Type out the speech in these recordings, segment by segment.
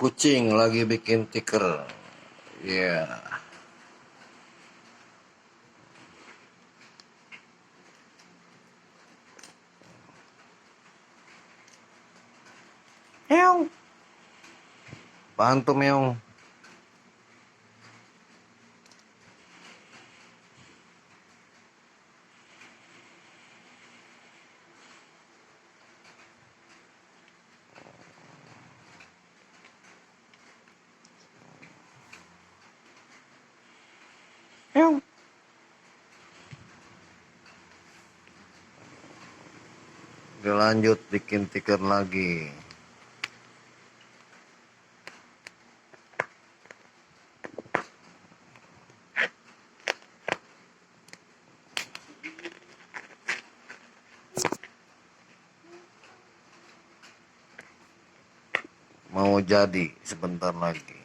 Kucing lagi bikin tiker. Iya. Meong. Apaan tuh meong? Meong. Dilanjut bikin tiker lagi. Mau jadi sebentar lagi.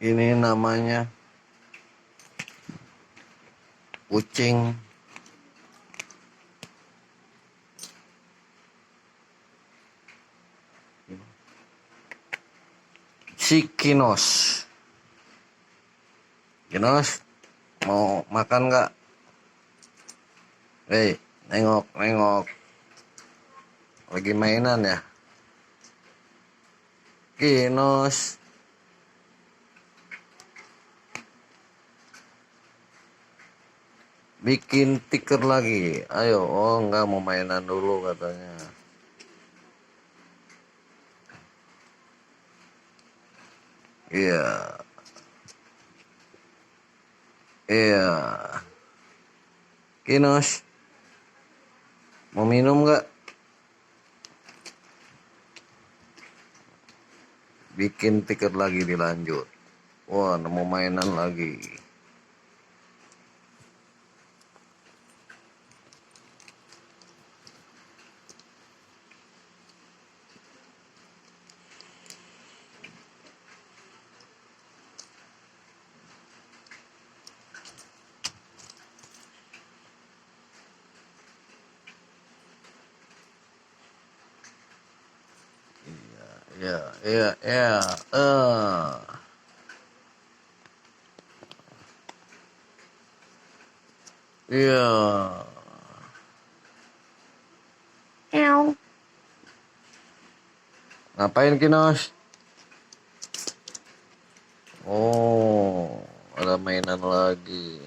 Ini namanya kucing si Kinos. Kinos, mau makan nggak? Hei, nengok. Lagi mainan ya? Kinos. Bikin tiker lagi. Ayo, oh enggak mau mainan dulu katanya. Iya. Iya. Kinos, mau minum nggak? Bikin tiket lagi dilanjut. Wah, nemu mainan lagi. Iya. Iya. Meow. Ngapain Kinos? Oh, ada mainan lagi.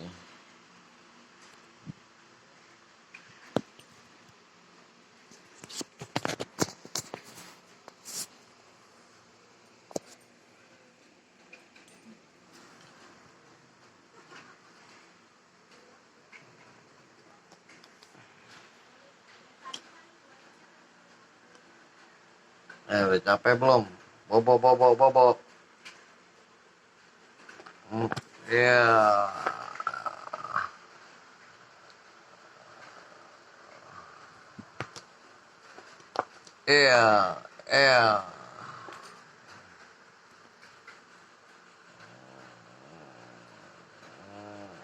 Udah capek belum? Bobo. Iya. Iya. Iya.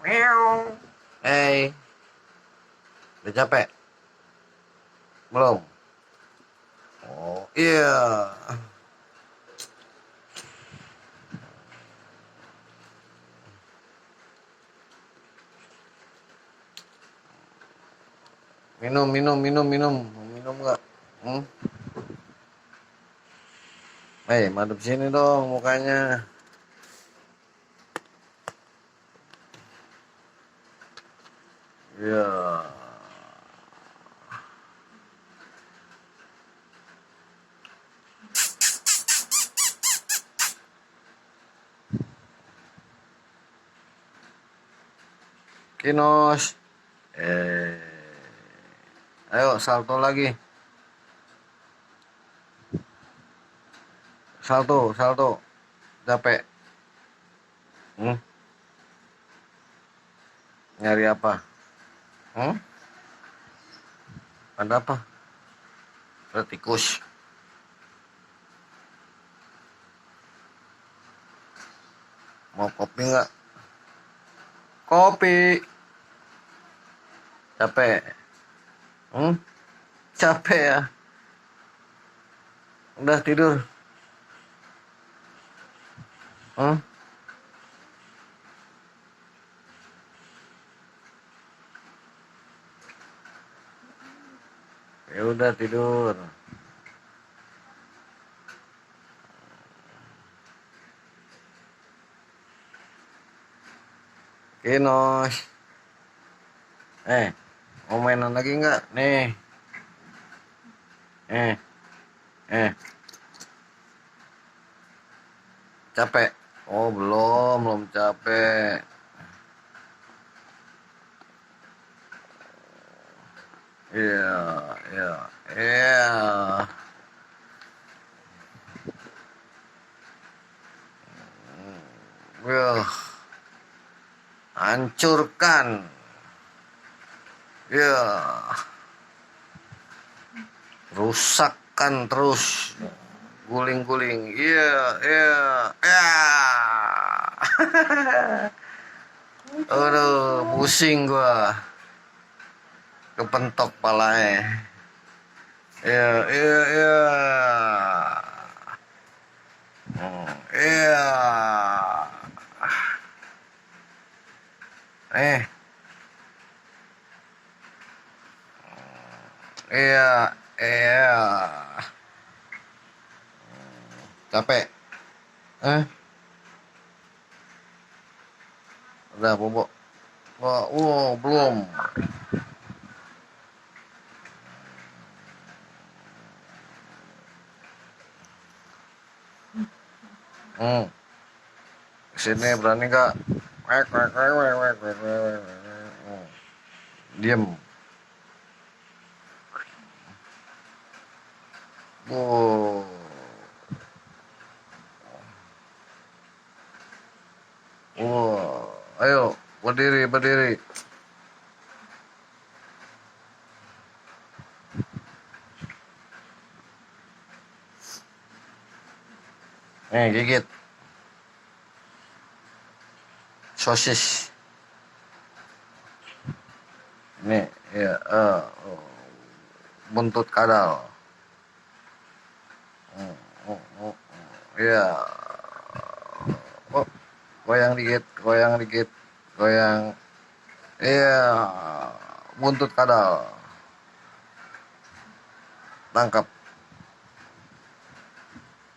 Meow. Hey, udah capek? Belum? Oh, iya. Minum. Mau minum nggak? Hmm? Madep sini dong mukanya. Iya. Kinos. Ayo salto lagi. Salto. Capek. Hmm? Nyari apa? Hmm? Ada apa? Ada tikus. Mau kopi nggak? Kopi. Capek? Hmm? Capek ya? Udah tidur? Hmm? Ya udah tidur. Kinos. Mau mainan lagi nggak? Nih. Eh, eh, Capek? Oh belum capek. Iya, iya, iya. Wah, hancurkan. Ya, rusakkan terus. Guling-guling. Iya, iya, iya. Aduh, pusing gua. Kepentok palanya. Iya, iya, iya. Iya. Eh, iya, iya. Capek? Udah bobo. Wah, wow, belum. Hmm. Sini berani gak? Diem. Wow. Wow. Ayo, berdiri, berdiri. Nih, gigit. Sosis. Nih, ya, buntut kadal. Oh, oh, oh. Iya. Oh, goyang dikit, goyang dikit, goyang. Iya, buntut kadal. Tangkap.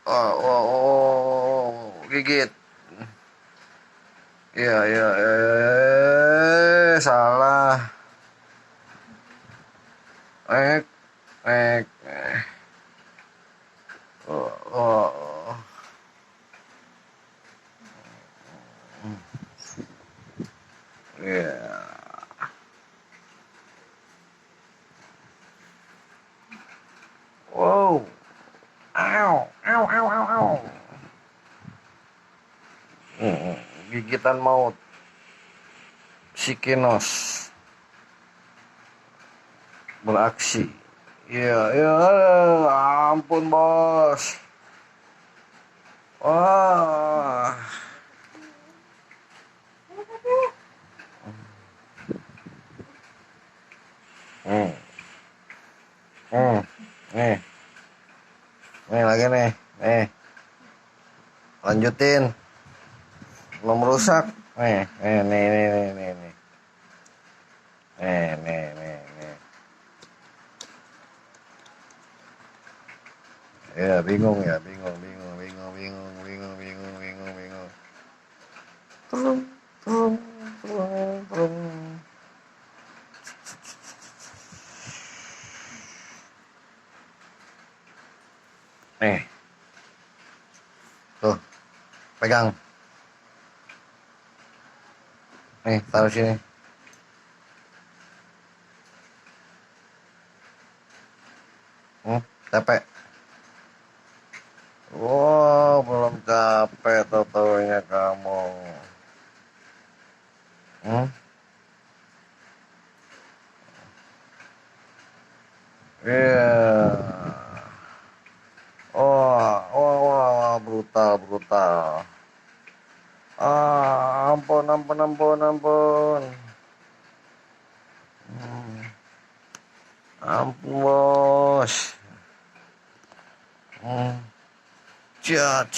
Oh, oh, oh, gigit. Iya, iya, salah. Eh, eh, oh, oh, iya. Wow, ow, ow, ow, ow, ow. Gigitan maut. Sikinos beraksi. Iya, iya, ampun bos. Wah. Hmm, hmm, nih, nih lagi nih, nih, lanjutin, belum rusak, nih, ya bingung ya, bingung, trum, trum, trum, trum, nih, tuh, pegang, nih, taruh sini, capek. Wow, belum capek totonya kamu. Hmm? Iya. Wah, wah, wah, wah, brutal, brutal. Ampun, ampun, ampun, ampun. Ampun, bos. Hmm. Cia-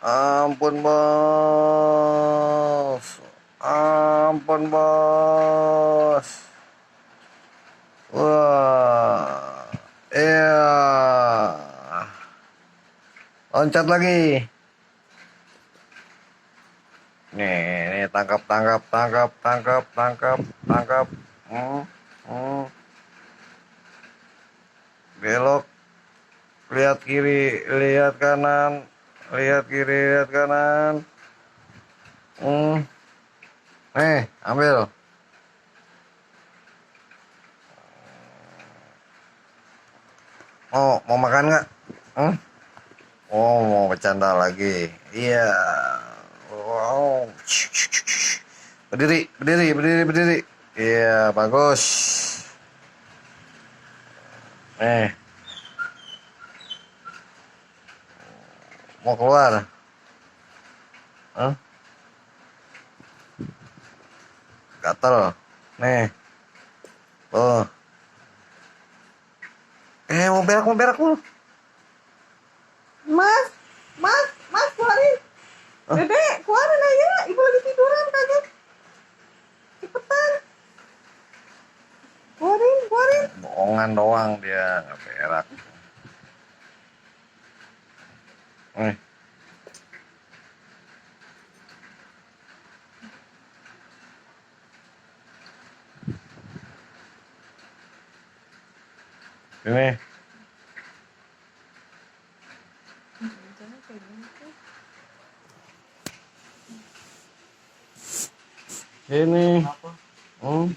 Ampun, bos. Ampun, bos. Wah. Iya. Loncat lagi. Nih, tangkap, tangkap, tangkap, tangkap, tangkap, tangkap. Hmm, hmm. Belok, lihat kiri, lihat kanan, lihat kiri, lihat kanan. Hmm. Nih, ambil. Mau makan nggak? Hmm? Oh, mau bercanda lagi. Iya. Wow. Berdiri, berdiri, berdiri, berdiri. Iya, bagus. Nih, mau keluar. Hah? Gatel. Nih, tuh. Mau berak lu. Mas, mas, keluarin. Hah? Dede, keluarin aja. Ibu lagi tiduran kaget. Cepetan. Keluarin, keluarin. Bohongan doang dia, nggak berak. Nih, ini. Ini. Hmm.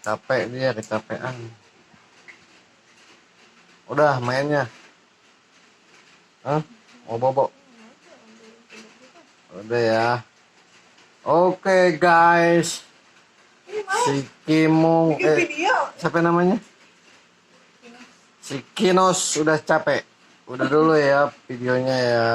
Capek dia, kecapean. Udah mainnya. Hah? Mau bobo? Udah ya. Oke guys. Ini mau Si Kimung, bikin video. siapa namanya? Si Kinos udah capek. Udah dulu ya videonya ya.